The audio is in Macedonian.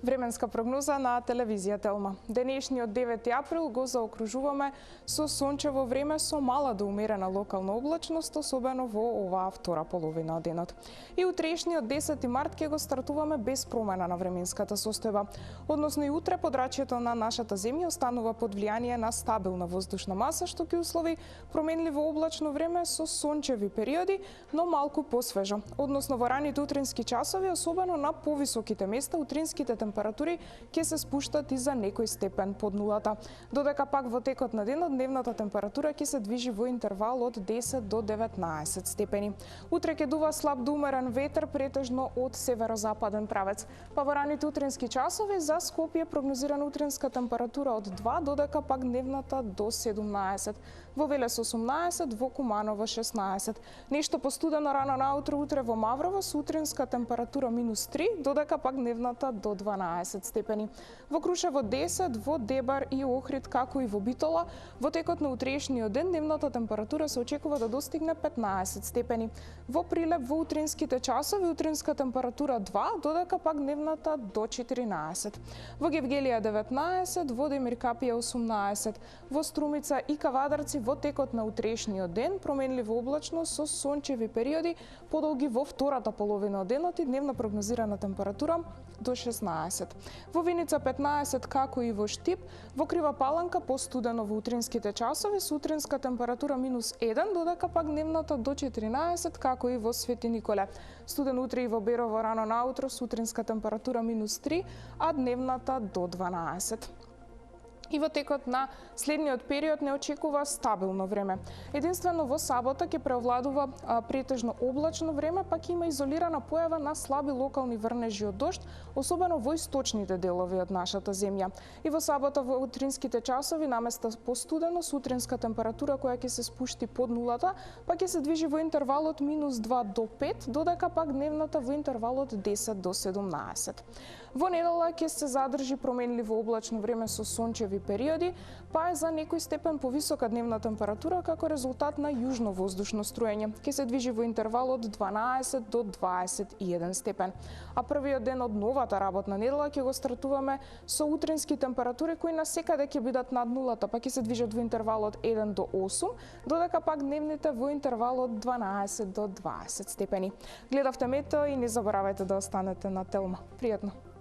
Временска прогноза на телевизија Телма. Денешниот 9 април го заокружуваме со сончево време со мала до умерена локална облачност, особено во оваа втора половина од денот. И утрешниот 10 март ќе го стартуваме без промена на временската состојба. Односно и утре подрачјето на нашата земја останува под влијание на стабилна воздушна маса, што ќе услови променливо облачно време со сончеви периоди, но малку посвежо. Односно во раните утрински часови, особено на повисоките места, утринските температури ќе се спуштат и за некој степен под нулата. Додека пак во текот на денот дневната температура ќе се движи во интервал од 10 до 19 степени. Утре ќе дува слаб до умерен ветер, претежно од северозападен правец. Па во раните утрински часови за Скопје прогнозирана утринска температура од 2, додека пак дневната до 17. Во Велес 18, во Куманово 16. Нешто постудено рано наутро утре во Маврово со утринска температура -3, додека пак дневната до 12 степени. Во Крушево 10, во Дебар и Охрид, како и во Битола, во текот на утрешниот ден дневната температура се очекува да достигне 15 степени. Во Прилеп во утринските часови утринска температура 2, додека пак дневната до 14. Во Гевгелија 19, во Демиркапија 18, во Струмица и Кавадарци во текот на утрешниот ден променливо облачно со сончеви периоди подолги во втората половина од денот и дневна прогнозирана температура до 16. Во Виница 15, како и во Штип, во Крива Паланка постудено во утринските часови со утринска температура -1, додека пак дневната до 14, како и во Свети Николе. Студен утре и во Берово рано наутро со утринска температура -3, а дневната до 12. И во текот на следниот период не очекува стабилно време. Единствено во сабота ќе преовладува претежно облачно време, па ќе има изолирана појава на слаби локални врнежи од дожд, особено во источните делови од нашата земја. И во сабота во утринските часови наместа постудено со утринска температура која ќе се спушти под нулата, па ќе се движи во интервалот -2 до 5, додека пак дневната во интервалот 10 до 17. Во недела ќе се задржи променливо облачно време со сончеви периоди, па е за некој степен повисока дневна температура како резултат на јужно воздушно струење. Ќе се движи во интервал од 12 до 21 степен. А првиот ден од новата работна недела ќе го стартуваме со утрински температури кои насекаде ќе бидат над нулата, па ќе се движат во интервал од 1 до 8, додека пак дневните во интервал од 12 до 20 степени. Гледавте Метео и не заборавајте да останете на Телма. Пријатно!